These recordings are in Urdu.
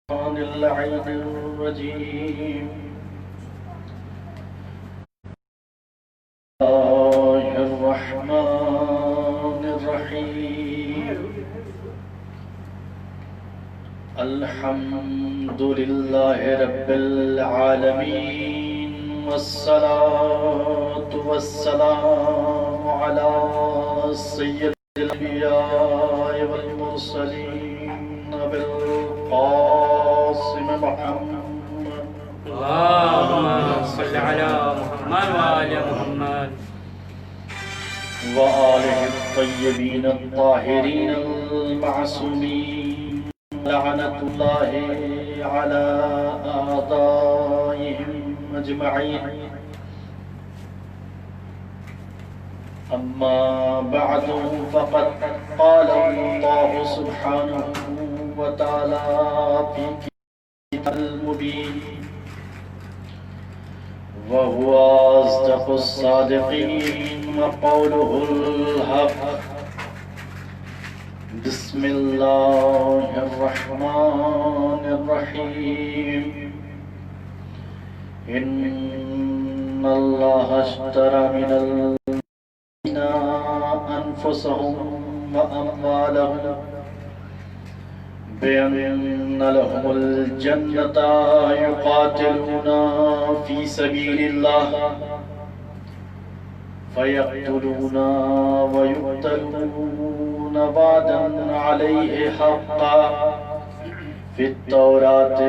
اللعين الرجيم. الله الرحمن الرحيم. الحمد لله رب العالمين، والصلاة والسلام على سيد الأنبياء والمرسلين بالقاسم محمد. اللهم صل على محمد وآل محمد وآله الطيبين الطاهرين المعصومين، لعنة الله على أعدائهم أجمعين. أما بعد، فقد قال الله سبحانه وتعالى في كتابه المبين، وهو أصدق الصادقين وقوله الحق. بسم الله الرحمن الرحيم. إن الله اشترى من المؤمنين أنفسهم وأموالهم بأن لهم الجنة يقاتلون في سبيل الله فيقتلون ويقتلون وعدا عليه حقا في التوراة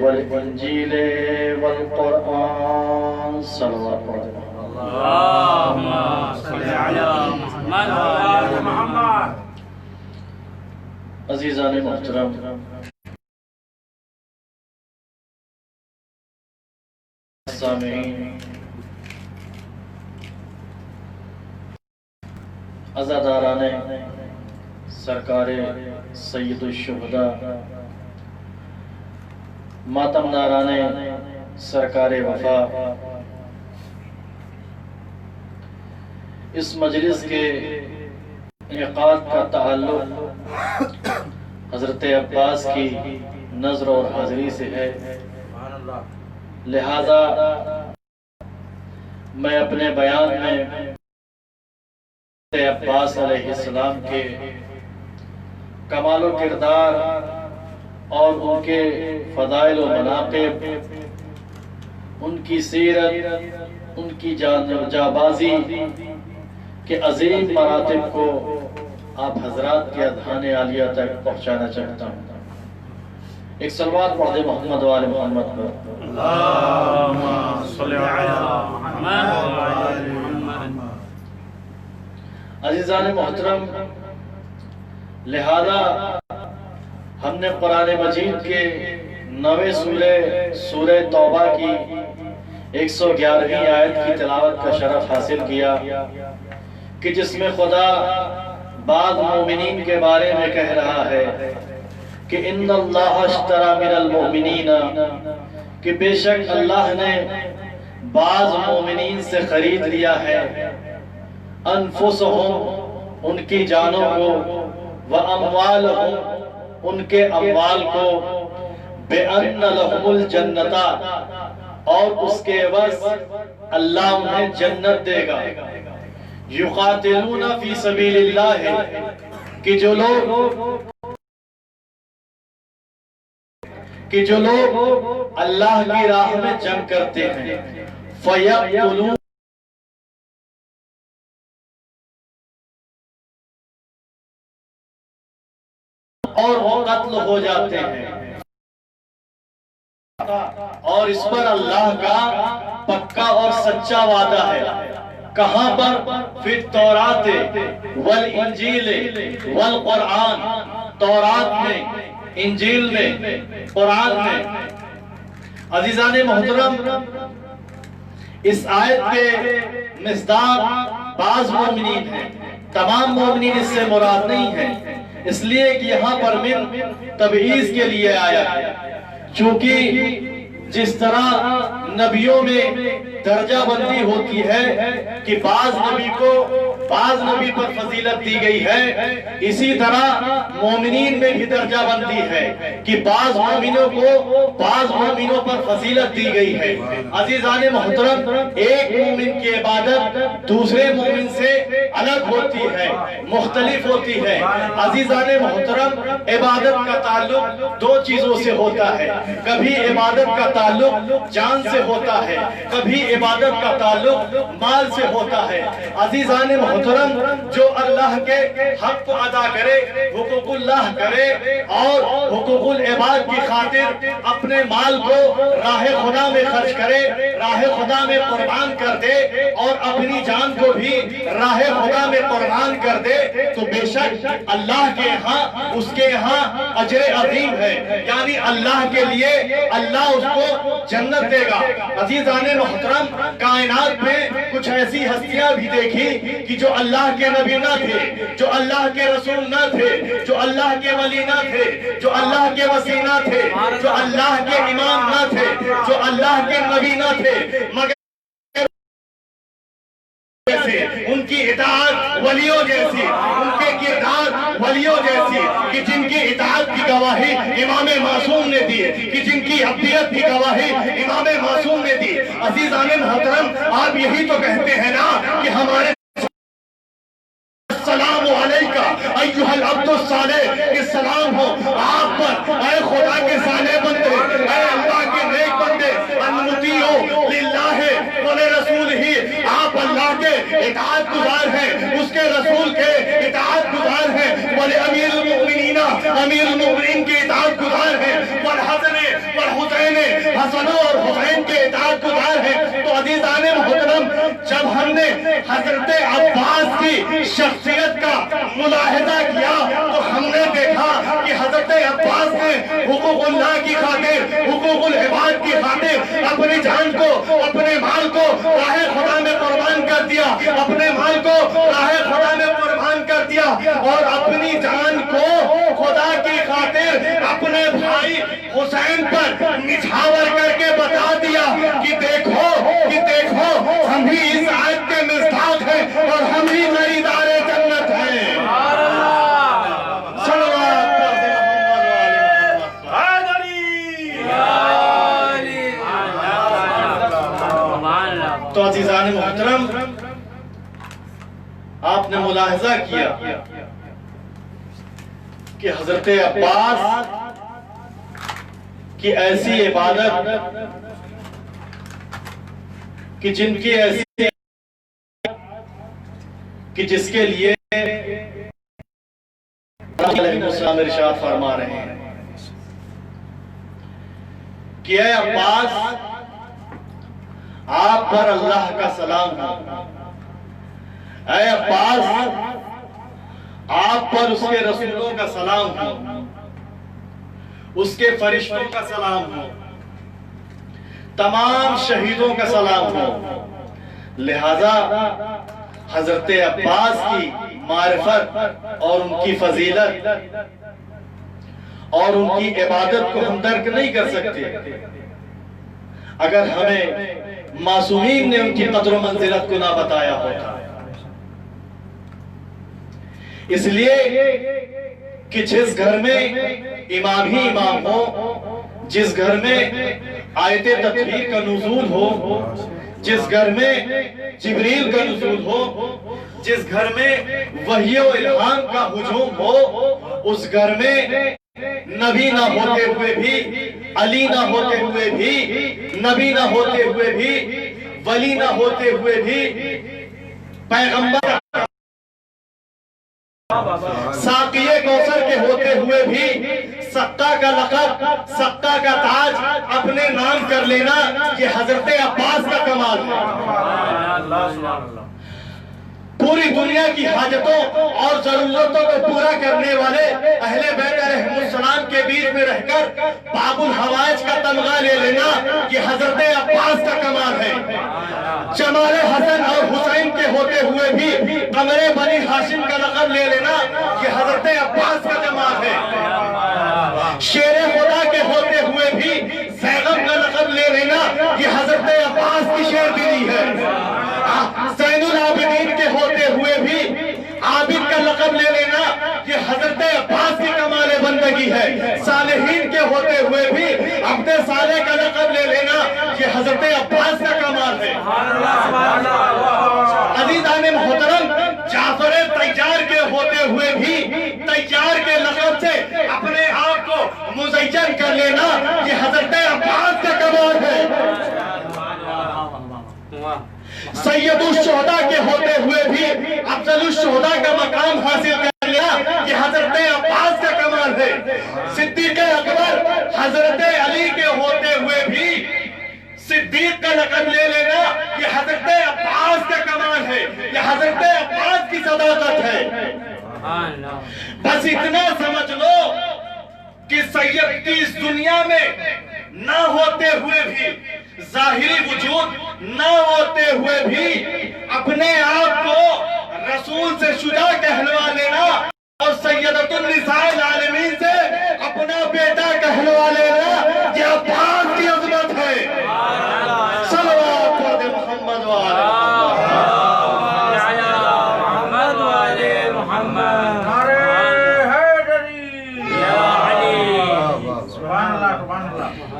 والإنجيل والقرآن. صلى الله عليه وسلم. اللهم صل على محمد وآل محمد. عزیزان محترم، سامعین، عزاداران سرکار سید الشہداء، ماتمداران سرکار وفا، اس مجلس کے انعقاد کا تعلق حضرت عباس کی نظر اور حاضری سے ہے، لہذا میں اپنے بیان میں حضرت عباس علیہ السلام کے کمال و کردار اور ان کے فضائل و مناقب، ان کی سیرت، ان کی جانبازی کے عظیم مراتب کو آپ حضرات کے اذہان عالیہ تک پہنچانا چاہتا ہوں. ایک صلوات پڑھ دے محمد وآل محمد پر. اللهم صل على محمد وآل محمد. عزیزان محترم، لہذا ہم نے قرآن مجید کے 9ویں سورہ توبہ کی 111ویں آیت کی تلاوت کا شرف حاصل کیا کہ جس میں خدا بعض مومنین کے بارے میں کہہ رہا ہے کہ ان اللہ اشترى من المؤمنین، کہ بے شک اللہ نے بعض مومنین سے خرید لیا ہے انفسہم، ان کی جانوں کو، واموالہم، ان کے اموال کو، بأن لہم الجنت، اور اس کے عوض اللہ انہیں جنت دے گا. یقاتلون فی سبیل اللہ، کہ جو لوگ اللہ کی راہ میں جنگ کرتے ہیں، فیقتلون، اور وہ قتل ہو جاتے ہیں. اور اس پر اللہ کا پکا اور سچا وعدہ ہے. کہاں پر؟ فی التوراۃ والانجیل والقرآن، تورات میں، انجیل میں، قرآن میں. عزیزان محترم، اس آیت کے مصداق بعض مومنین ہیں، تمام مومنین اس سے مراد نہیں ہیں، اس لیے کہ یہاں پر من تبعیض کے لیے آیا ہے. چونکہ جس طرح نبیوں میں درجہ بندی ہوتی ہے کہ بعض نبی کو بعض نبی پر فضیلت دی گئی ہے، اسی طرح مومنین میں بھی درجہ بندی ہے کہ بعض مومنوں کو بعض مومنوں پر فضیلت دی گئی ہے۔ عزیزان محترم، ایک مومن کی عبادت دوسرے مومن سے الگ ہوتی ہے، مختلف ہوتی ہے۔ عزیزان محترم، عبادت کا تعلق دو چیزوں سے ہوتا ہے، کبھی عبادت کا تعلق جان سے ہوتا ہے، کبھی عبادت کا تعلق مال سے ہوتا ہے۔ عزیزان محترم، جو اللہ کے حق کو ادا کرے، حقوق اللہ کرے اور حقوق العباد کی خاطر اپنے مال کو راہ خدا میں خرچ کرے، راہ خدا میں قربان کر دے اور اپنی جان کو بھی راہ خدا میں قربان کر دے، تو بے شک اللہ کے ہاں اس کے ہاں اجر عظیم ہے، یعنی اللہ کے لیے اللہ اس کو جنت دے گا۔ عزیزان محترم، کائنات میں کچھ ایسی ہستیاں بھی دیکھی کہ جو اللہ کے نبی نہ تھے، جو اللہ کے رسول نہ تھے، جو اللہ کے ولی نہ تھے، جو اللہ کے وصی نہ تھے، جو اللہ کے امام نہ تھے، جو اللہ کے نبی نہ تھے، مگر ان کی اطاعت ولیوں جیسی، ان کے کردار ولیوں جیسی، کہ جن کی اطاعت کی گواہی امام معصوم نے دی، کہ جن کی عبدیت کی گواہی امام معصوم نے دی۔ عزیزان محترم، آپ یہی تو کہتے ہیں نا کہ ہمارے السلام علیکہ ایھا العبد الصالح، کہ سلام ہو آپ پر اے خدا کے صالح بندے، اے اللہ کے نیک بندے، المطیع للہ ولرسولہ، آپ اللہ کے اطاعت گزار ہیں، اس کے رسول کے اطاعت گزار ہیں، ولامیر المؤمنین، امیر المؤمنین کے اطاعت گزار ہیں، والحسن والحسین، حسن اور حسین کے اطاعت گزار ہیں۔ تو عزیزان محترم، جب ہم نے حضرت عباس کی شخصیت کا ملاحظہ کیا تو ہم نے دیکھا کہ حضرت عباس نے حقوق اللہ کی خاطر، حقوق العباد کی خاطر اپنی جان کو، اپنے مال کو راہ خدا میں قربان کر دیا، اپنے مال کو راہ خدا میں قربان کر دیا، اور اپنی جان کو خدا کی خاطر اپنے بھائی حسین پر نچھاور کر کے بتا دیا کہ دیکھو ہم ہی اس آیت کے مصداق ہیں اور ہم ہی خریدار جنت ہیں۔ تو عزیزان محترم، آپ نے ملاحظہ کیا کہ حضرت عباس کی ایسی عبادت کہ جن کی ایسی کہ جس کے لیے علیہ السلام ارشاد فرما رہے ہیں کہ اے عباس، آپ پر اللہ کا سلام ہو، اے عباس، آپ پر اس کے رسولوں کا سلام ہو، اس کے فرشتوں کا سلام ہو، تمام شہیدوں کا سلام ہو۔ لہذا حضرت عباس کی معرفت اور ان کی فضیلت اور ان کی عبادت کو ہم درک نہیں کر سکتے اگر ہمیں معصومین نے ان کی قدر و منزلت کو نہ بتایا ہوتا۔ اس لیے کہ جس گھر میں امام ہی امام ہو، جس گھر میں آیت تطہیر کا نزول ہو، جس گھر میں جبریل کا نزول ہو، جس گھر میں وحی و الہام کا ہجوم ہو، اس گھر میں نبی نہ ہوتے ہوئے بھی، علی نہ ہوتے ہوئے بھی، نبی نہ ہوتے ہوئے بھی، ولی نہ ہوتے ہوئے بھی، پیغمبر ساقی کوثر کے ہوتے ہوئے بھی سقا کا لقب، سقا کا تاج اپنے نام کر لینا، یہ حضرت عباس کا کمال ہے۔ پوری دنیا کی حاجتوں اور ضرورتوں کو پورا کرنے والے اہل بیت علیہ السلام کے بیچ میں رہ کر باب الحوائج کا تمغہ لے لینا، یہ حضرت عباس کا کمال ہے۔ جمال حسن اور حسین کے ہوتے ہوئے بھی قمر بنی ہاشم کا لقب لے لینا، یہ حضرت عباس کا جمال ہے۔ شیر خدا کے ہوتے ہوئے بھی زینب کا لقب لے لینا، یہ حضرت عباس کی شیر دلی ہے۔ زین العابدین کے ہوتے ہوئے بھی عبد صالح کا لقب لے لینا یہ حضرت عباس کا کمال ہے۔ عزیزان محترم، جعفر طیار کے ہوتے ہوئے بھی طیار کے لقب سے اپنے آپ کو مزین کر لینا یہ حضرت عباس کا کمال ہے۔ سید الشہداء کے ہوتے ہوئے بھی افضل الشہداء کا مقام حاصل کر لیا یہ حضرت عباس کا کمال ہے۔ صدیق اکبر حضرت علی کے ہوتے ہوئے بھی صدیق کا لقب لے لینا یہ حضرت عباس کا کمال ہے، یہ حضرت عباس کی صداقت ہے۔ بس اتنا سمجھ لو کہ سید کی اس دنیا میں نہ ہوتے ہوئے بھی، ظاہری وجود نہ ہوتے ہوئے بھی اپنے آپ کو رسول سے شجاع کہلوا لینا اور سیدۃ النساء العالمین سے اپنا بیٹا کہلوا لینا یہ عباس کی عظمت ہے۔ صلوات پڑھ محمد وآلہ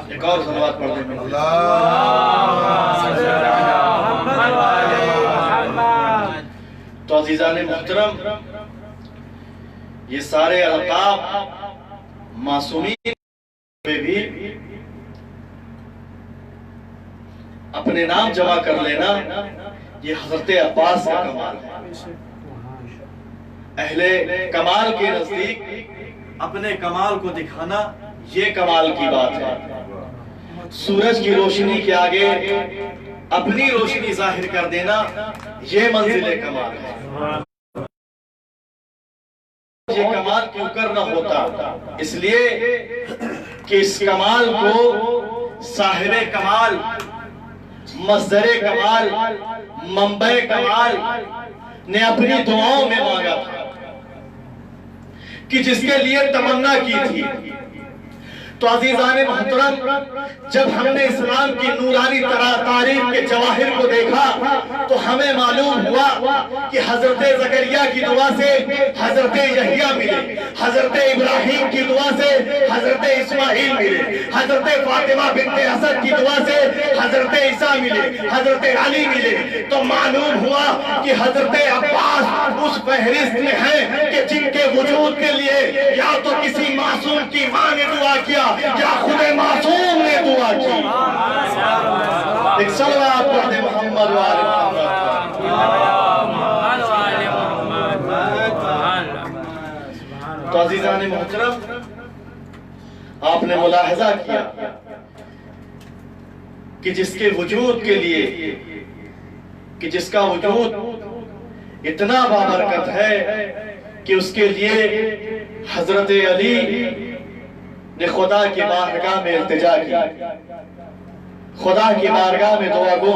ایک اور صلوات پڑھ دیں۔ تو عزیزان محترم، یہ سارے القاب معصومین میں بھی اپنے نام جمع کر لینا یہ حضرت عباس کا کمال ہے۔ اہل کمال کے نزدیک اپنے کمال کو دکھانا یہ کمال کی بات ہے۔ سورج کی روشنی کے آگے اپنی روشنی ظاہر کر دینا یہ منزل کمال ہے۔ یہ کمال کیوں کر نہ ہوتا؟ اس لیے کہ اس کمال کو صاحب کمال، مصدر کمال، منبع کمال نے اپنی دعاؤں میں مانگا تھا کہ جس کے لیے تمنا کی تھی۔ تو عزیزان محترم، جب ہم نے اسلام کی نورانی تاریخ کے جواہر کو دیکھا تو ہمیں معلوم ہوا کہ حضرت زکریا کی دعا سے حضرت یحییٰ ملے، حضرت ابراہیم کی دعا سے حضرت اسماعیل ملے، حضرت فاطمہ بنت اسد کی دعا سے حضرت عیسیٰ ملے، حضرت علی ملے۔ تو معلوم ہوا کہ حضرت عباس اس فہرست میں ہیں کہ جن کے وجود کے لیے یا تو کسی معصوم کی ماں نے دعا کیا یا خود معصوم نے دعا کی۔ ایک صلوات پڑھ دے محمد وآل محمد۔ تو عزیزان محترم، آپ نے ملاحظہ کیا کہ جس کے وجود کے لیے، کہ جس کا وجود اتنا بابرکت ہے کہ اس کے لیے حضرت علی نے خدا کی بارگاہ میں التجا کی، خدا کی بارگاہ میں دعا گو،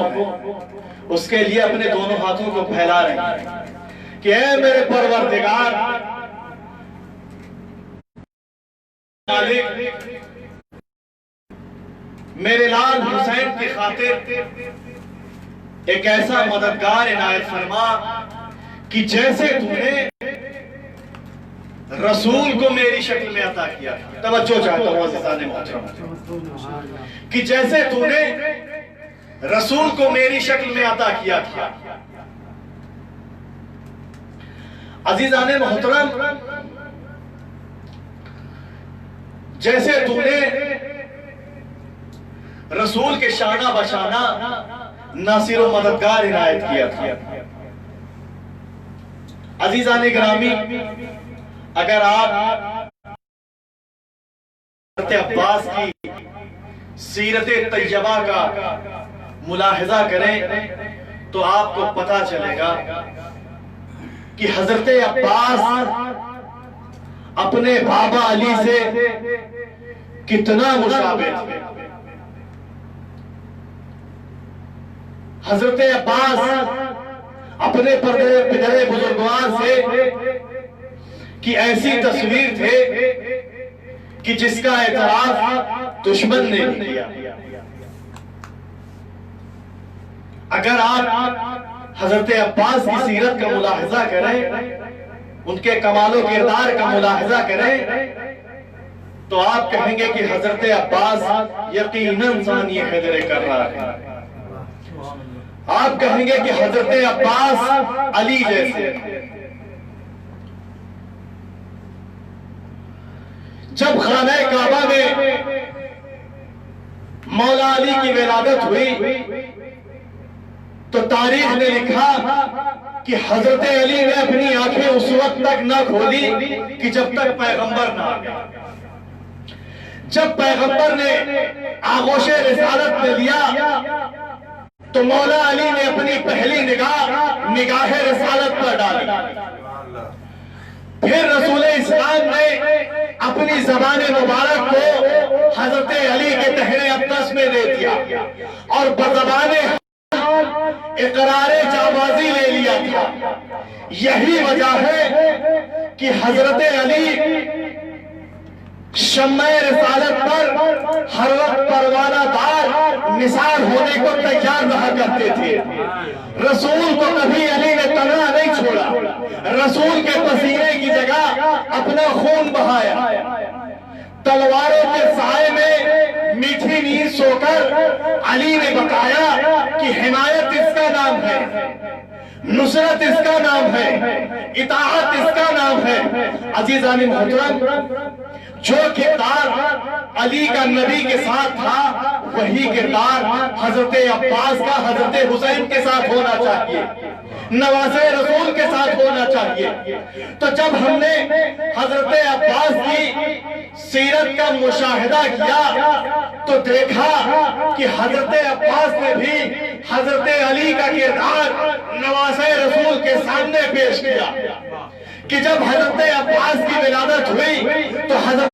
اس کے لیے اپنے دونوں ہاتھوں کو پھیلا رہے ہیں کہ اے میرے پروردگار مالک، میرے لال حسین کی خاطر ایک ایسا مددگار عنایت فرما کہ جیسے تو نے رسول کو میری شکل میں عطا کیا۔ توجہ چاہتا ہوں عزیزان محترم کہ جیسے تو نے رسول کو میری شکل میں عطا کیا تھا۔ عزیزان محترم، جیسے تو نے رسول کے شانہ بشانہ ناصر و مددگار عنایت کیا تھا۔ عزیزان گرامی، اگر آپ حضرت عباس کی سیرت طیبہ کا ملاحظہ کریں تو آپ کو پتہ چلے گا کہ حضرت عباس اپنے بابا علی سے کتنا مشابہ تھے۔ حضرت عباس اپنے پدر بزرگوار سے کہ ایسی تصویر تھے کہ جس کا اعتراف دشمن نے کیا۔ اگر آپ حضرت عباس کی سیرت کا ملاحظہ کریں، ان کے کمال و کردار کا ملاحظہ کریں تو آپ کہیں گے کہ حضرت عباس یقیناً ثانی حیدر کر رہا ہے. آپ کہیں گے کہ حضرت عباس علی جیسے. جب خانہ کعبہ میں مولا علی کی ولادت ہوئی تو تاریخ نے لکھا کہ حضرت علی نے اپنی آنکھیں اس وقت تک نہ کھولی کہ جب تک پیغمبر نہ آ گیا. جب پیغمبر نے آغوش رسالت میں لیا تو مولا علی نے اپنی پہلی نگاہ رسالت پر ڈالی. پھر رسول اسلام نے اپنی زبان مبارک کو حضرت علی کے تہرے اقدس میں دے دیا اور بزبان اقرار جانبازی لے لیا تھا. یہی وجہ ہے کہ حضرت علی شمع رسالت پر ہر وقت پروانہ دار نثار ہونے کو تیار رہا کرتے تھے. رسول کو کبھی علی نے تنہا نہیں چھوڑا. رسول کے پسینے کی جگہ اپنا خون بہایا. تلواروں کے سائے میں میٹھی نیند سو کر علی نے بتایا کہ حمایت اس کا نام ہے, نصرت اس کا نام ہے, اطاعت اس کا نام ہے. عزیزان محترم, جو کردار علی کا نبی کے ساتھ تھا وہی کردار حضرت عباس کا حضرت حسین کے ساتھ ہونا چاہیے, نواسے رسول کے ساتھ ہونا چاہیے. تو جب ہم نے حضرت عباس کی سیرت کا مشاہدہ کیا تو دیکھا کہ حضرت عباس نے بھی حضرت علی کا کردار نواسے رسول کے سامنے پیش کیا کہ جب حضرت عباس کی ولادت ہوئی تو حضرت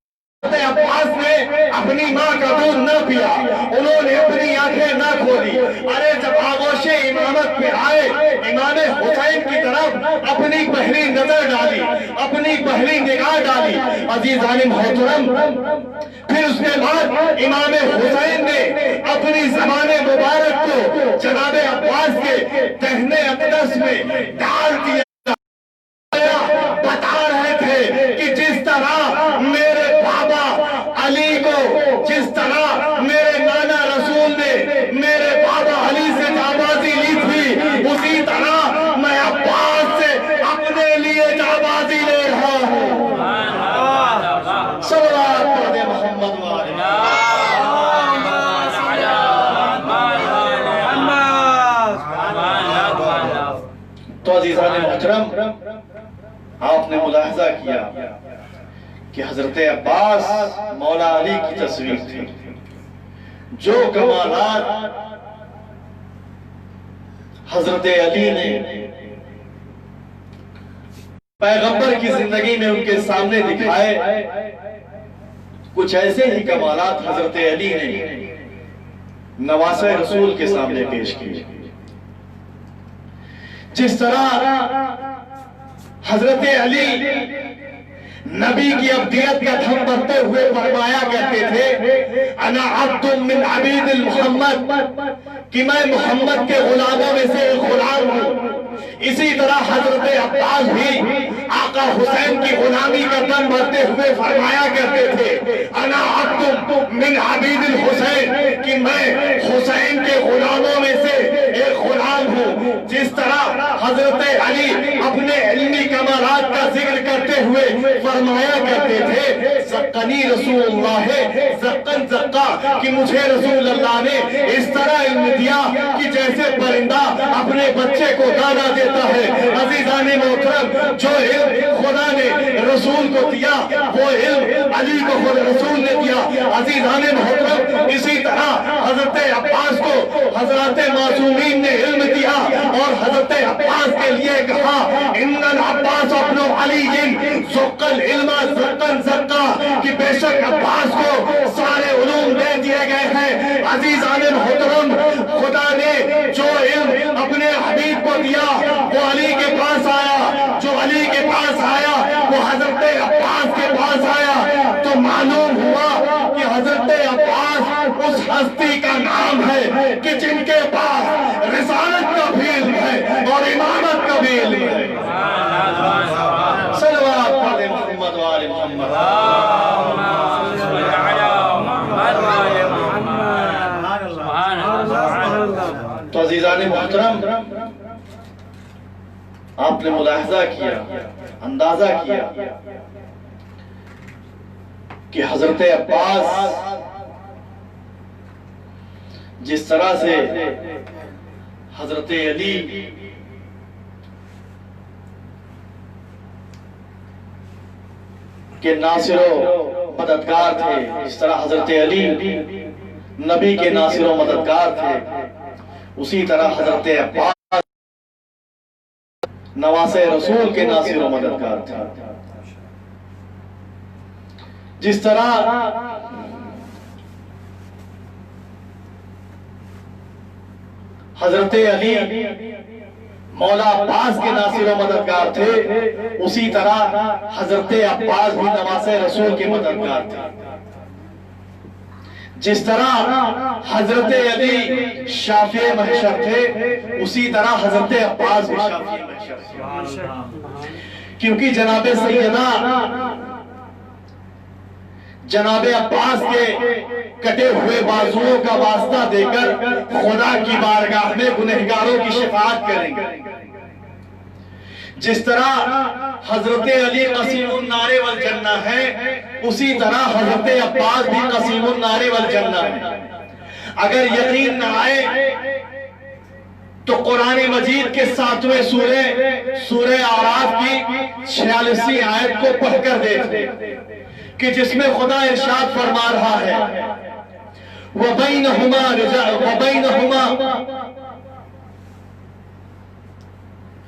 عباس نے اپنی ماں کا دودھ نہ پیا, انہوں نے اپنی آنکھیں نہ کھولی. ارے جب آغوش امامت پہ آئے امام حسین کی طرف اپنی پہلی نظر ڈالی, اپنی پہلی نگاہ ڈالی. عزیزان محترم, پھر اس کے بعد امام حسین نے اپنی زبان مبارک کو جناب عباس کے دہنے اقدس میں ڈال دیا. بتا رہے تھے کہ جس طرح میرے بابا علی کو, جس طرح میرے نانا رسول نے میرے بابا علی سے جانبازی لی تھی, اسی طرح میں عباس سے اپنے لیے جانبازی لے رہا ہوں. صلوات پڑھے محمد والے. تو عزیزان محترم, آپ نے ملاحظہ کیا کہ حضرت عباس مولا علی کی تصویر تھی. جو کمالات حضرت علی نے پیغمبر کی زندگی میں ان کے سامنے دکھائے, کچھ ایسے ہی کمالات حضرت علی نے نواسے رسول کے سامنے پیش کیے. جس طرح حضرت علی نبی کی عبدیت کا دھم بھرتے ہوئے فرمایا کرتے تھے انا عبد من عبید محمد, کہ میں محمد کے غلاموں میں سے ایک غلام ہوں. اسی طرح حضرت عباس بھی آقا حسین کی غلامی کا دم بھرتے ہوئے فرمایا کرتے تھے انا عبد من عبید الحسین, کہ میں حسین کے غلاموں میں سے ایک غلام ہوں. جس طرح حضرت علی اپنے علمی کمالات کا ذکر کرتے ہوئے فرمایا کرتے تھے زقنی رسول اللہ زقن زقا, کہ مجھے رسول اللہ نے اس طرح علم دیا کہ جیسے پرندہ اپنے بچے کو دانا دیتا ہے. عزیزان محترم, جو علم خدا نے رسول کو دیا وہ علم علی کو خود رسول نے دیا. عزیزان محترم, اسی طرح حضرت عباس کو حضرت معصومین نے علم دیا اور حضرت عباس کے لیے کہا ان العباس ابن علی زقل علم زقن زقا, کہ بے شک عباس کو سارے علوم دے دیے گئے ہیں. عزیزان محترم, خدا نے جو علم اپنے حبیب کو دیا وہ علی کے پاس آیا, جو علی کے پاس آیا وہ حضرت عباس کے پاس آیا. تو معلوم ہوا کہ حضرت عباس اس ہستی کا نام ہے کہ جن کے پاس رسالت کا بھی علم ہے اور امامت کا بھی علم ہے. صلوات پڑھے محمد وآل محمد. آپ نے ملاحظہ کیا، اندازہ کیا کہ حضرت عباس جس طرح سے حضرت علی کے ناصر و مددگار تھے، جس طرح حضرت علی نبی کے ناصر و مددگار تھے، اسی طرح حضرت عباس نواسے رسول کے ناصر و مددگار تھے۔ جس طرح حضرت علی مولا عباس کے ناصر و مددگار تھے، اسی طرح حضرت عباس بھی نواسے رسول کے مددگار تھے۔ جس طرح حضرت علی شافع محشر تھے، اسی طرح حضرت عباس بھی شافع محشر تھے، کیونکہ جناب سیدنا جناب عباس کے کٹے ہوئے بازوؤں کا واسطہ دے کر خدا کی بارگاہ میں گنہگاروں کی شفاعت کریں گے۔ جس طرح حضرت علی قسیم النار والجنہ ہے، اسی طرح حضرت عباس بھی قسیم النار والجنہ ہے۔ اگر یقین نہ آئے تو قرآن مجید کے 7ویں سورہ اعراف کی 46ویں آیت کو پڑھ کر دیکھیں کہ جس میں خدا ارشاد فرما رہا ہے وَبَيْنَهُمَا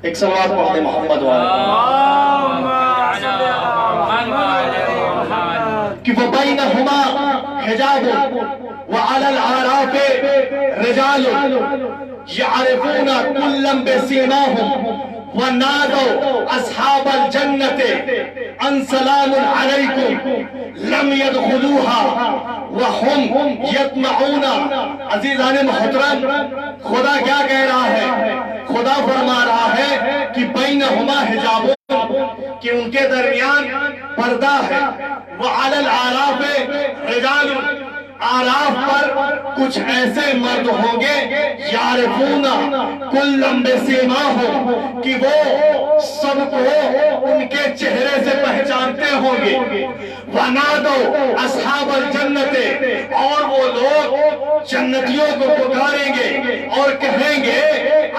ایک صلوات پڑھ دیں محمد والے کہ وَبَيْنَهُمَا حِجَابٌ وَعَلَى الْأَعْرَافِ رِجَالٌ يَعْرِفُونَ كُلًّا بِسِيمَاهُمْ وَنَادَوْا أَصْحَابَ الْجَنَّةِ أَنْ سَلَامٌ عَلَيْكُمْ لَمْ يَدْخُلُوهَا وَهُمْ يَطْمَعُونَ۔ عزیزان محترم، خدا کیا کہہ رہا ہے؟ خدا فرما رہا ہے کہ بینہما حجاب، کہ ان کے درمیان پردہ ہے، وَعَلَى الْأَعْرَافِ رِجَالٌ، آراف پر کچھ ایسے مرد ہوں گے یعرفون کلًا بسیماہم، کہ وہ سب کو ان کے چہرے سے پہچانتے ہوں گے، وَنَادَوْا أَصْحَابَ الْجَنَّةِ، اور وہ لوگ جنتیوں کو پکاریں گے اور کہیں گے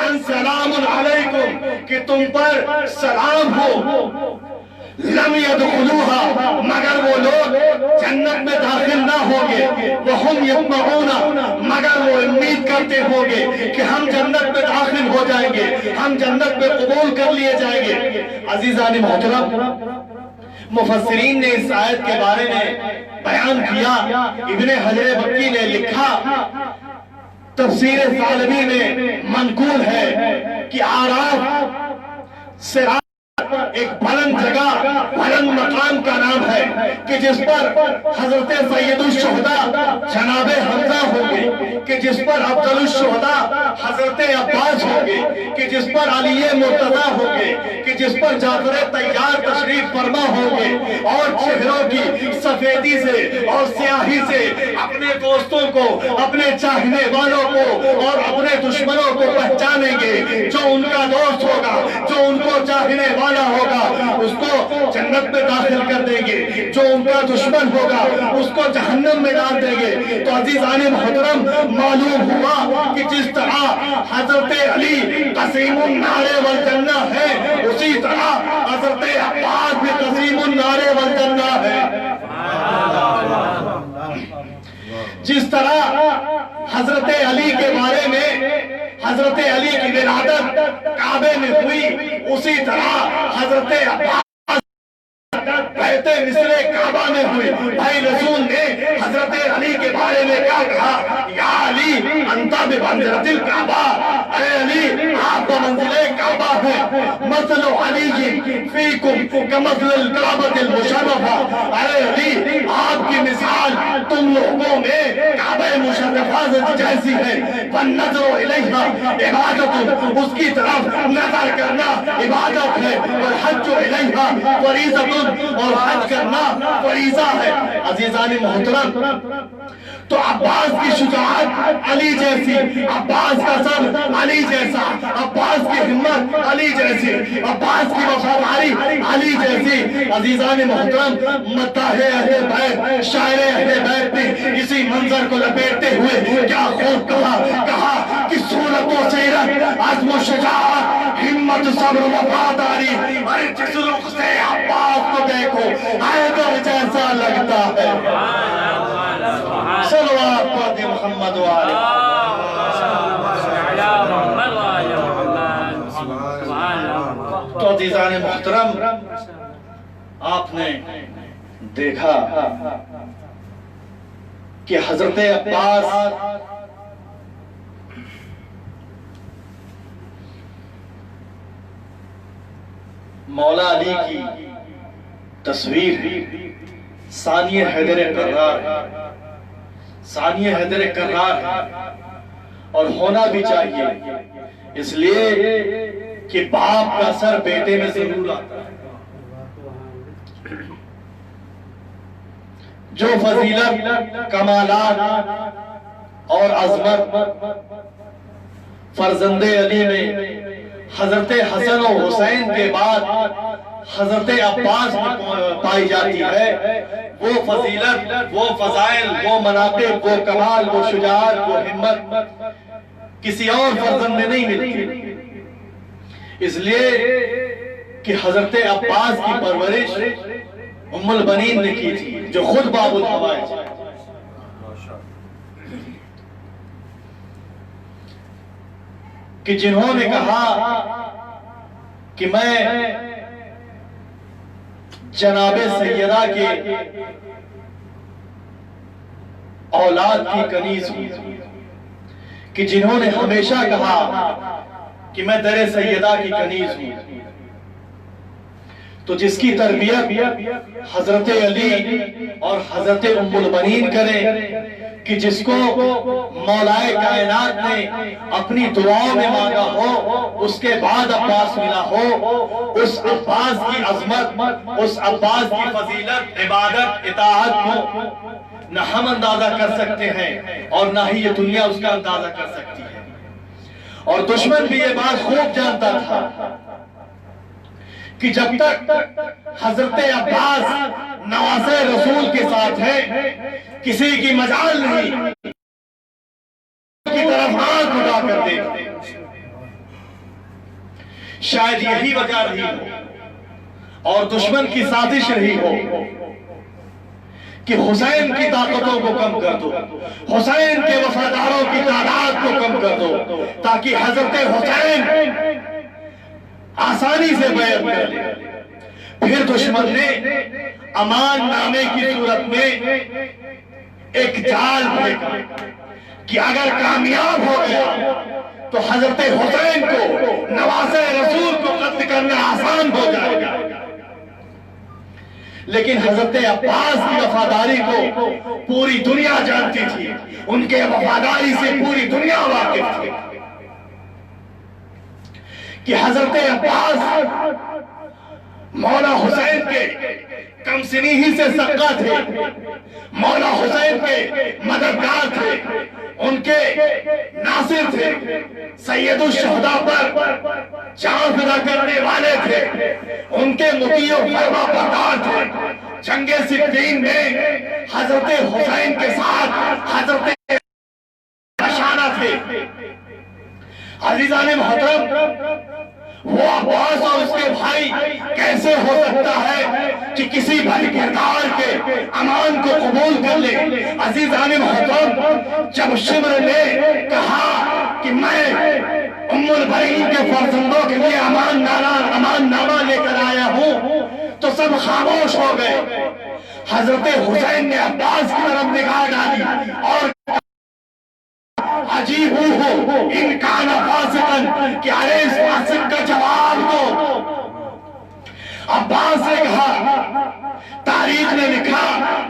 ان سلام علیکم، کہ تم پر سلام ہو، لم يدخلوها، مگر وہ لوگ جنت میں داخل نہ ہوں گے، وَهُمْ يَطْمَعُونَ، مگر وہ امید کرتے ہوں گے کہ ہم جنت میں داخل ہو جائیں گے، ہم جنت میں قبول کر لیے جائیں گے۔ عزیزان محترم، مفسرین نے اس آیت کے بارے میں بیان کیا، ابن حجر بکی نے لکھا، تفسیر ثعلبی میں منقول ہے کہ آراف صراط ایک بلند جگہ، بلند مقام کا نام ہے کہ جس پر حضرت سید الشہداء جناب حمزہ ہوں گے، کہ جس پر افضل الشہداء حضرت عباس ہوں گے، کہ جس پر علی مرتضیٰ ہوں گے، کہ جس پر جعفر طیار تشریف فرما ہوں گے، اور چہروں کی سفیدی سے اور سیاہی سے اپنے دوستوں کو، اپنے چاہنے والوں کو اور اپنے دشمنوں کو پہچانیں گے۔ جو ان کا دوست ہوگا، جو ان کو چاہنے والا ہوگا، اس کو جنت میں داخل کر دیں گے، جو ان کا دشمن ہوگا اس کو جہنم میں ڈال دیں گے۔ تو عزیزان محترم، معلوم ہوا کہ جس طرح حضرت علی قسیم النار والجنہ ہے، اسی طرح حضرت عباس بھی قسیم النار والجنہ ہے۔ جس طرح حضرت علی کے بارے میں حضرت علی کی ولادت کعبے میں ہوئی، اسی طرح حضرت عباس بیت مصر کعبہ میں ہوئی۔ بھائی رسول نے حضرت علی کے بارے میں کیا کہا؟ یا علی انت بمنزلۃ الکعبہ، اے علی آپ بمنزلِ کعبہ ہیں، مثل علی فیکم کمثل الکعبۃ المشرفہ، اے علی آپ کی مثال تم لوگوں میں کعبہ مشرفہ جیسی ہے، فالنظر الیہا عبادت، اس کی طرف نظر کرنا عبادت ہے، والحج الیہا فریضۃ، اور حج کرنا فریضہ ہے۔ عزیزان محترم، تو عباس کی شجاعت علی جیسی، عباس کا سر علی جیسا، عباس کی ہمت علی جیسی، عباس کی وفاداری علی جیسی۔ عزیزان محترم، مداح اہل بیت، شاعر اہل بیت نے اسی منظر کو لپیٹتے ہوئے کیا خوب کہا کہ صورت و سیرت، عزم و شجاعت، ہمت، صبر و وفاداری، ارے جس رخ سے عباس کو دیکھو حیدر جیسا لگتا ہے۔ صلوات پڑھتے محمد و آلہ تو عزیزان محترم، آپ نے دیکھا کہ حضرت عباس مولا علی کی تصویر ثانی حیدر کرار ہے، ثانی حیدر کرار ہے، اور ہونا بھی چاہیے، اس لیے کہ باپ کا سر بیٹے میں ضرور آتا ہے۔ جو فضیلت، کمالات اور عظمت فرزند علی میں حضرت حسن و حسین کے بعد حضرت عباس میں پائی جاتی ہے، وہ فضیلت، وہ فضائل، وہ مناقب، وہ کمال، وہ شجاعت، وہ ہمت کسی اور فرزند میں نہیں ملتی، اس لیے کہ حضرت عباس کی پرورش ام البنین نے کی تھی، جو خود باب الحوائج ہے۔ کہ جنہوں نے کہا کہ میں جناب سیدہ کے اولاد کی کنیز ہوں، کہ جنہوں نے ہمیشہ کہا کہ میں در سیدہ کی کنیز ہوں، تو جس کی تربیت حضرت علی اور حضرت ام البنین کریں، کہ جس کو مولائے کائنات نے اپنی دعاؤں میں مانگا ہو، اس کے بعد عباس ملا ہو، اس عباس کی عظمت، اس عباس کی فضیلت، عبادت، اطاعت کو نہ ہم اندازہ کر سکتے ہیں اور نہ ہی یہ دنیا اس کا اندازہ کر سکتی ہے۔ اور دشمن بھی یہ بات خوب جانتا تھا کہ جب تک حضرت عباس نواسے رسول کے ساتھ ہے، کسی کی مجال نہیں کی طرف آنکھ اٹھا کر دیکھتے۔ شاید یہی وجہ رہی ہو اور دشمن کی سازش رہی ہو کہ حسین کی طاقتوں کو کم کر دو، حسین کے وفاداروں کی تعداد کو کم کر دو، تاکہ حضرت حسین آسانی سے بیعت کر لے۔ پھر دشمن نے امان نامے کی صورت میں ایک جال پھینکا کہ اگر کامیاب ہو گیا تو حضرت حسین کو، نواسے رسول کو قتل کرنا آسان ہو جائے گا۔ لیکن حضرت عباس کی وفاداری کو پوری دنیا جانتی تھی، ان کے وفاداری سے پوری دنیا واقف تھی کہ حضرت عباس مولا حسین کے کم سنی ہی سے سقہ تھے، مولا حسین کے مددگار تھے، ان کے ناصر تھے، سید الشہداء پر جان فدا کرنے والے تھے، ان کے مطیع و فرما بردار تھے۔ جنگ صفین میں حضرت حسین کے ساتھ حضرت نشانہ تھے۔ عزیزان محترم، وہ عباس اور اس کے بھائی کیسے ہو سکتا ہے کہ کسی بھائی کردار کے امان کو قبول کر لے؟ عزیزان محترم، جب شمر نے کہا کہ میں ام البنین کے فرزندوں کے لیے امان نامہ لے کر آیا ہوں، تو سب خاموش ہو گئے۔ حضرت حسین نے عباس کی طرف نگاہ ڈالی اور عجیب ہو ان کان فاسقن، کہ ارے اس فاسق کا جواب دو۔ عباس نے کہا، تاریخ نے لکھا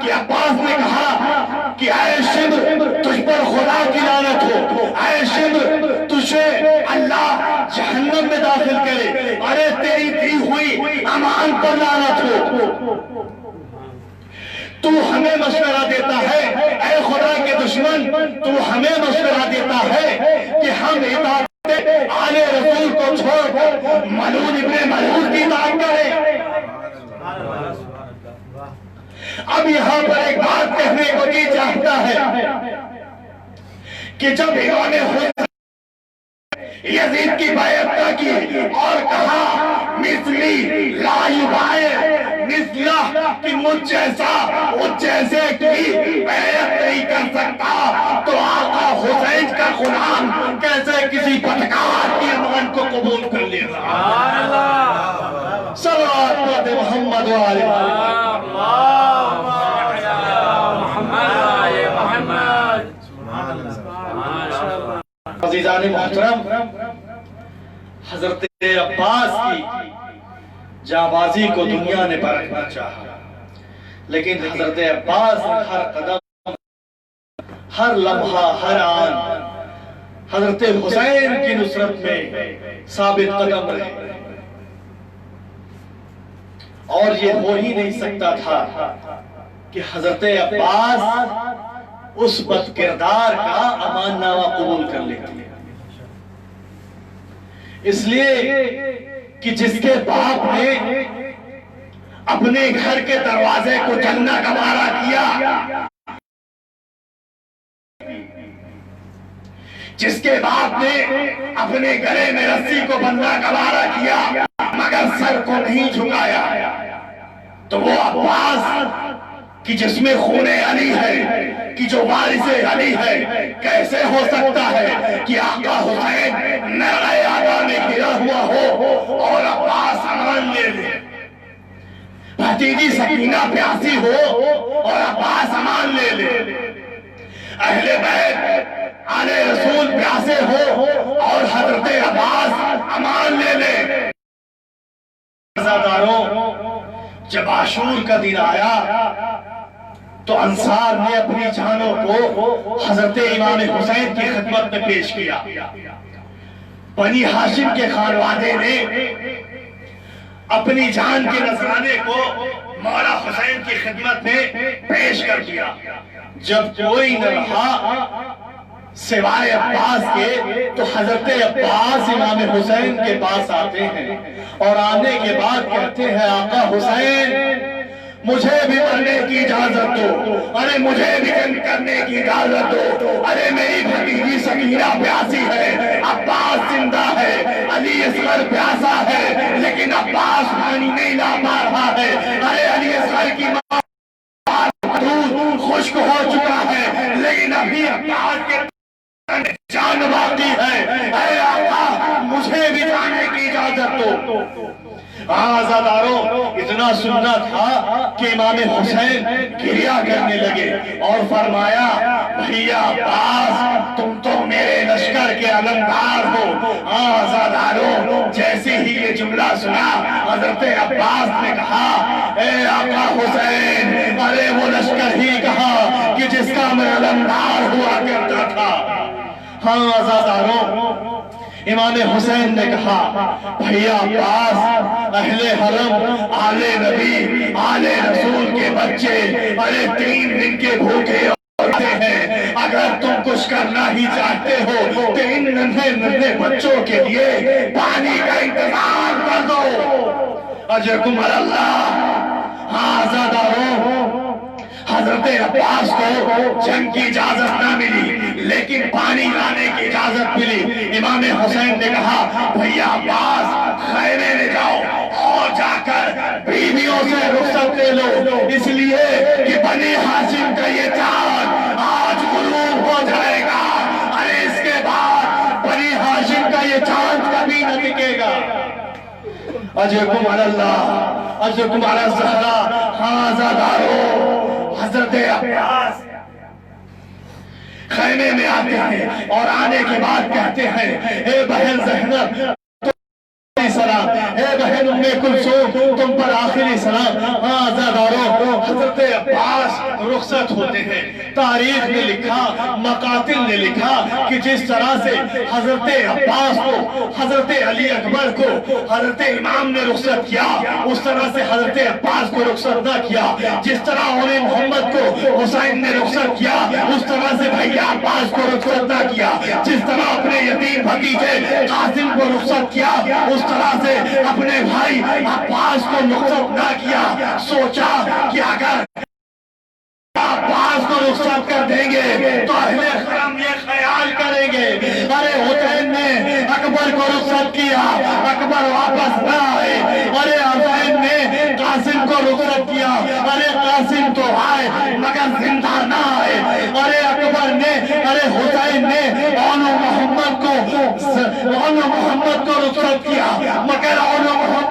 کہ عباس نے کہا کہ اے شمر، تجھ پر خدا کی لعنت ہو، اے شمر، تجھے اللہ جہنم میں داخل کرے، ارے تیری دی ہوئی امان پر لعنت ہو۔ تو ہمیں مشورہ دیتا ہے اے خدا کے دشمن دشمن تو ہمیں مشورہ دیتا ہے کہ ہم اطاعت آل رسول کو چھوڑ کر ملعون ابن ملعون کی اطاعت کریں۔ اب یہاں پر ایک بات کہنے کو جی چاہتا ہے کہ جب انہوں نے یزید کی بیعت نہ کی اور کہا مثلی لا یبایع مثلہ کہ مجھ جیسا اس جیسے کی بیعت نہیں کر سکتا، تو آقا حسین کا غلام کیسے کسی بدکار کی امان کو قبول کر لے گا؟ صلوات محمد و آل عزیزان محترم، حضرت عباس کی جانبازی کو دنیا نے پرکھنا چاہا، لیکن حضرت عباس ہر قدم ہر لمحہ ہر آن حضرت حسین کی نصرت میں ثابت قدم رہے، اور یہ ہو ہی نہیں سکتا تھا کہ حضرت عباس اس بد کردار کا امان نامہ قبول کر لیتی ہے، اس لیے کہ جس کے باپ نے اپنے گھر کے دروازے کو جنہ گوارا کیا، جس کے باپ نے اپنے گلے میں رسی کو بندھا گوارا کیا مگر سر کو نہیں جھکایا، تو وہ عباس کہ جس میں خون علی ہے، کہ جو وارث علی ہے، کیسے ہو سکتا ہے کہ آقا حسین نعرہ آقا میں گرا ہوا ہو اور عباس امان لے لے، بھتیجی سکینہ پیاسی ہو اور عباس امان لے لے، اہل بیت آل رسول پیاسے ہو اور حضرت عباس امان لے لے۔ عزاداروں، جب عاشور کا دن آیا تو انصار نے اپنی جانوں کو حضرت امام حسین کی خدمت میں پیش کیا، بنی ہاشم کے خانوادے نے اپنی جان کے نذرانے کو مولا حسین کی خدمت میں پیش کر دیا۔ جب کوئی نہ رہا سوائے عباس کے تو حضرت عباس امام حسین کے پاس آتے ہیں اور آنے کے بعد کہتے ہیں آقا حسین مجھے بھی مرنے کی اجازت دو، ارے مجھے بھی جنگ کرنے کی اجازت دو، ارے میری بھتیجی سکینہ پیاسی ہے، عباس زندہ ہے، علی اصغر پیاسا ہے لیکن عباس پانی نہیں لا پا رہا ہے، ارے علی اصغر کی ماں خشک ہو چکا ہے لیکن ابھی عباس کے جان باقی ہے، اے آقا مجھے بھی جانے کی اجازت دو۔ عزاداروں، اتنا سننا تھا کہ امام حسین گریہ کرنے لگے اور فرمایا بھیا عباس تم تو میرے لشکر کے علمدار ہو۔ عزاداروں، جیسے ہی یہ جملہ سنا حضرت عباس نے کہا اے آقا حسین، ارے وہ لشکر ہی کہا کہ جس کا میں علمدار ہوا کرتا تھا۔ عزاداروں، امام حسین نے کہا بھیا عباس، اہل حرم، آل نبی، آل رسول کے بچے ارے 3 دن کے بھوکے ہوتے ہیں، اگر تم کچھ کرنا ہی چاہتے ہو تو ان ننھے بچوں کے لیے پانی کا انتظام کر دو، اجرکم اللہ۔ عزاداروں، حضرت عباس کو جنگ کی اجازت نہ ملی لیکن پانی لانے کی اجازت ملی۔ امام حسین نے کہا بھیا عباس خیمے میں جاؤ اور جا کر بیویوں سے رخصت لے لو، اس لیے کہ بنی ہاشم کا یہ چاند آج غروب ہو جائے گا، ارے اس کے بعد بنی ہاشم کا یہ چاند کبھی نہ دکھے گا۔ اجرکم علی اللہ، اجرکم علی الزہرا۔ عزاداروں، حضرت عباس خیمے میں آتے ہیں اور آنے کے بعد کہتے ہیں اے بہن زینب سلام، اے بہن ام کلثوم تم پر آخری سلام۔ عزاداروں، حضرت عباس رخصت ہوتے ہیں۔ تاریخ نے لکھا، مقاتل نے لکھا کہ جس طرح سے حضرت عباس کو، حضرت علی اکبر کو حضرت امام نے رخصت کیا، اس طرح سے حضرت عباس کو رخصت نہ کیا۔ جس طرح انہیں محمد کو حسین نے رخصت کیا، اس طرح سے بھیا عباس کو رخصت نہ کیا۔ جس طرح اپنے یتیم بھتیجے قاسم کو رخصت کیا، اس طرح سے اپنے بھائی عباس کو رخصت نہ کیا۔ سوچا کہ اگر عباس کو رخصت کر دیں گے تو اہل حرم یہ خیال کریں گے ارے حسین نے اکبر کو رخصت کیا، اکبر واپس نہ آئے۔ ارے حسین نے قاسم کو رخصت کیا، ارے قاسم تو آئے مگر زندہ نہ آئے۔ ارے اکبر نے، ارے حسین نے محمد کو رخصت کیا مگر محمد،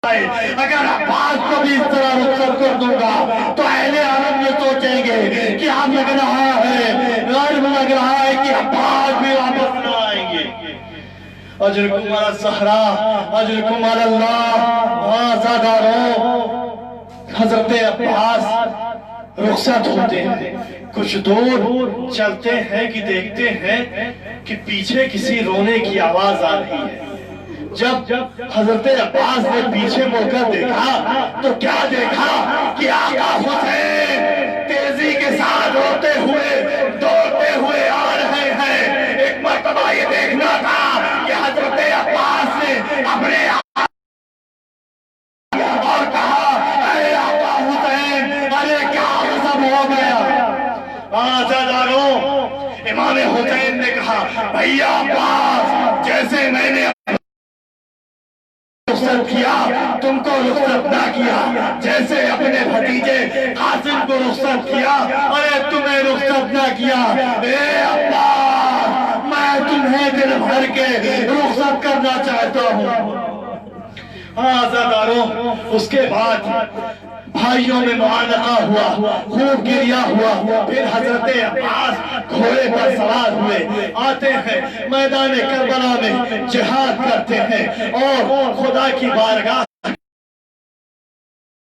اگر عباس کو بھی اس طرح رخصت کر دوں گا تو اہل عرب یہ سوچیں گے کہ اب لگ رہا ہے، غرب لگ رہا ہے کہ عباس بھی واپس نہ آئیں گے۔ اجرکم علی الزہرا، اجرکم علی اللہ، آزاداروں۔ حضرت عباس رخصت ہوتے ہیں، کچھ دور چلتے ہیں کہ دیکھتے ہیں کہ پیچھے کسی رونے کی آواز آ رہی ہے۔ جب حضرت عباس نے پیچھے مڑ کر دیکھا تو کیا دیکھا کہ آقا حسین تیزی کے ساتھ روتے ہوئے، دوڑتے ہوئے آ رہے ہیں۔ ایک مرتبہ یہ دیکھنا تھا کہ حضرت عباس نے اپنے اور کہا اے آقا حسین، ارے کیا غضب ہو گیا؟ آزاداروں، امام حسین نے کہا بھیا عباس، جیسے میں نے رخصت کیا تم کو رخصت نہ کیا، جیسے اپنے بھتیجے قاسم کو رخصت کیا ارے تمہیں رخصت نہ کیا۔ اے عباس، میں تمہیں دل بھر کے رخصت کرنا چاہتا ہوں۔ آزاداروں، اس کے بعد بھائیوں میں معانقہ ہوا، خوب گریا ہوا۔ پھر حضرت عباس گھوڑے پر سوار ہوئے، آتے ہیں میدان کربلا میں جہاد کرتے ہیں اور خدا کی بارگاہ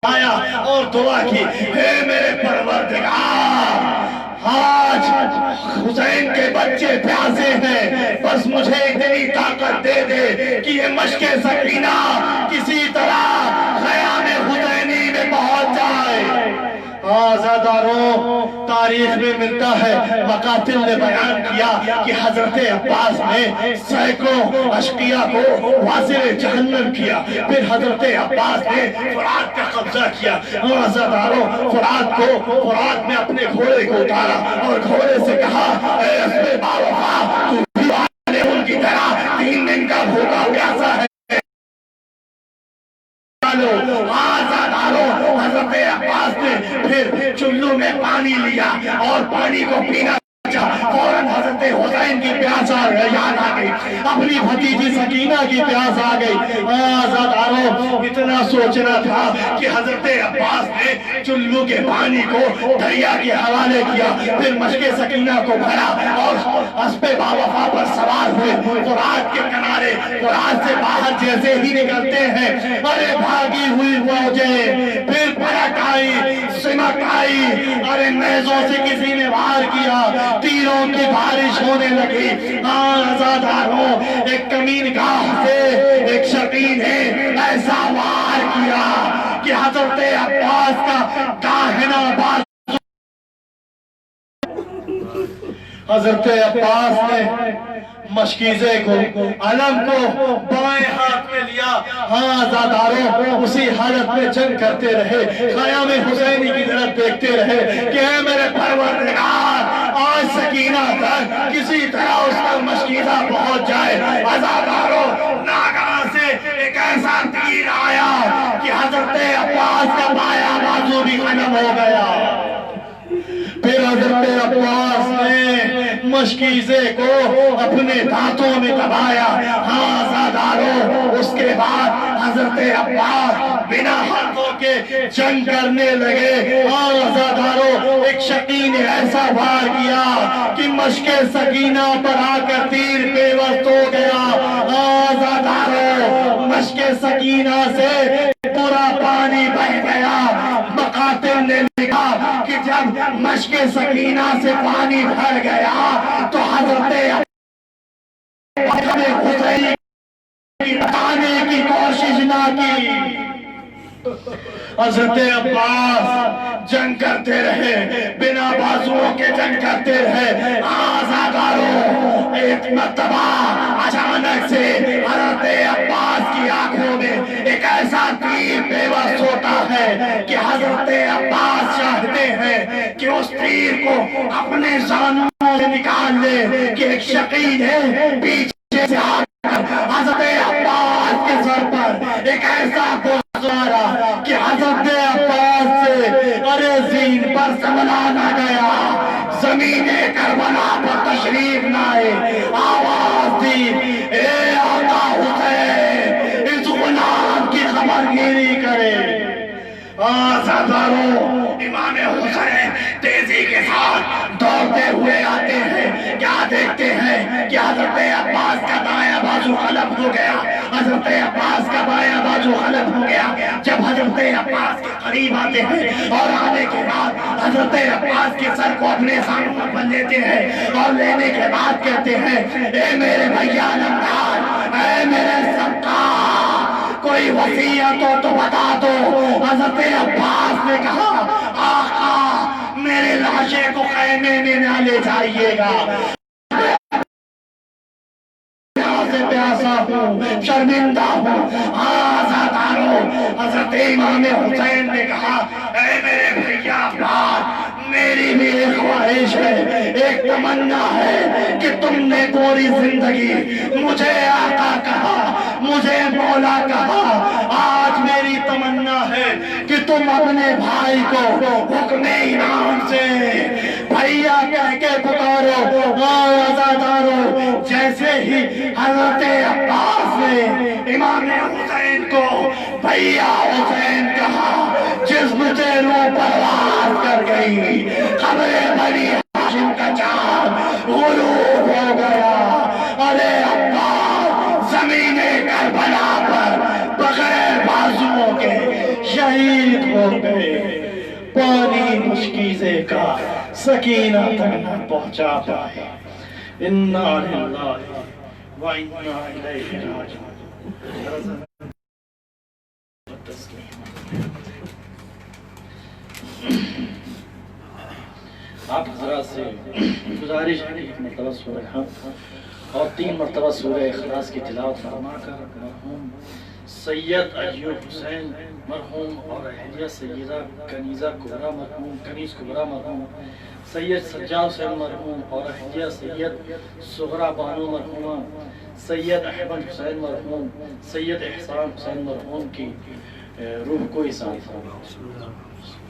آیا اور دعا کی، اے میرے پروردگار، آج حسین کے بچے پیاسے ہیں، بس مجھے اتنی طاقت دے دے کہ یہ مشق سکینہ کسی طرح خیام حسینی میں پہنچ جائے۔ آزاداروں، تاریخ میں ملتا ہے، مقاتل نے بیان کیا کہ حضرت عباس نے سینکڑوں اشقیاء کو واصل جہنم کیا۔ پھر حضرت عباس نے فرات کا قبضہ کیا۔ آزاداروں، فرات میں اپنے گھوڑے کو اتارا اور گھوڑے سے کہا اے اسبِ باوفا، تو بھی ان کی طرح 3 دن کا بھوکا پیاسا ہے۔ آزاداروں، حضرت عباس نے پھر چلو میں پانی لیا اور پانی کو پینا فوراً حضرت حسین کی پیاس یاد آ گئی، اپنی بھتیجی سکینہ کی پیاس آ گئی۔ آزاداروں، اتنا سوچنا تھا کہ حضرت عباس نے چلو کے پانی کو دریا کے حوالے کیا، پھر مشق سکینہ کو بھرا اور اسبِ باوفا پر سوار ہوئے۔ فرات کے کنارے، فرات سے باہر جیسے ہی نکلتے ہیں، ارے بھاگی ہوئی فوجیں پھر پلٹ آئی، سمٹ آئی، ارے نیزوں سے کسی نے وار کیا، تیروں کی بارش ہونے لگی۔ آزاداروں، ایک کمین گاہ سے ایک شقی نے ایسا وار کیا کہ حضرت عباس کا داہنا بازو، حضرت عباس نے مشکیزے کو، علم کو بائیں ہاتھ میں لیا۔ آزاداروں، اسی حالت میں جنگ کرتے رہے، خیام حسینی کی طرف دیکھتے رہے کہ اے میرے پروردگار، آج سکینہ تک کسی طرح اس پر مشکیزہ پہنچ جائے۔ آزاداروں، ناگہاں سے ایک ایسا تیر آیا کہ حضرت عباس کا بایاں بازو بھی ختم ہو گیا۔ پھر حضرت عباس نے مشکیزے کو اپنے دانتوں میں دبایا۔ آزاداروں، اس کے بعد حضرت عباس بنا ہاتھوں کے جنگ کرنے لگے۔ آزاداروں، ایک شقی نے ایسا وار کیا کہ مشق سکینہ پر آ کر تیر پیوست ہو گیا۔ آزاداروں، مشق سکینہ سے پورا پانی بہ گیا، کاتب نے لکھا کہ جب مشق سکینہ سے پانی بھر گیا تو حضرت حسین بتانے کی کوشش نہ کی. حضرت عباس جنگ کرتے رہے, بنا بازوؤں کے جنگ کرتے رہے. آزاداروں, ایک مرتبہ اچانک سے حضرت عباس کی آنکھوں میں ایک ایسا تیر بے بس ہوتا ہے کہ حضرت عباس چاہتے ہیں کہ اس تیر کو اپنے زانوں سے نکال لے کہ ایک شقی ہے پیچھے سے آ کر حضرت عباس کے سر پر ایک ایسا گزارا کہ حضرت عباس سے ارے زین پر سنبھلا نہ گیا, زمین کربلا پر تشریف نہ آئے. آواز دی, اے آقا حسین, اس غلام کی خبرگیری کرے. آزاداروں, امام حسین تیزی کے ساتھ دوڑتے ہوئے آتے ہیں. کیا دیکھتے ہیں کہ حضرت عباس کا دایاں بازو قلم ہو گیا, حضرت عباس کا بایاں بازو قلم ہو گیا. جب حضرت عباس کے قریب آتے ہیں اور آنے کے بعد حضرت عباس کے سر کو اپنے سامنے پر لیتے ہیں اور لینے کے بعد کہتے ہیں, اے میرے بھیا نمدار, اے میرے سرکار, کوئی وصیت ہو تو بتا دو. حضرت عباس نے کہا, آقا میرے لاشے کو خیمے میں نہ لے جائیے گا, پیاسا ہوں, شرمندہ ہوں. آزاداروں, حضرت امام حسین نے کہا, اے میرے بھیا عباس, میری بھی ایک خواہش ہے, ایک تمنا ہے کہ تم نے پوری زندگی مجھے آقا کہا, مجھے مولا کہا. آج میری تمنا ہے کہ تم اپنے بھائی کو حکم امام سے بھیا کہہ کے پکارو. آزاداروں, جیسے ہی حضرت عباس نے امام حسین کو بھیا حسین کہا, جسم سے روح پرواز کر گئی. قبر بنی ہاشم کا چاند غروب ہو گیا. ارے عباس زمین کربلا پر بغیر بازوؤں کے شہید ہو گئے. پانی مشکیزے کا سکینہ تک نہ پہنچا پائے. انا للہ و انا الیہ راجعون. آپ حضرات سے گزارش ہے کہ ایک مرتبہ سورہ حمد اور 3 مرتبہ سورہ اخلاص کی تلاوت فرما کر مرحوم سید ایوب حسین مرحوم اور اہلیہ سیدہ کنیزہ کبرا مرحوم کنیز کبرا مرحوم سید سجاد حسین مرحوم اور اہلیہ سید صغرا بانو مرحومہ سید احمد حسین مرحوم سید احسان حسین مرحوم کی روح کو احسان فرمائے.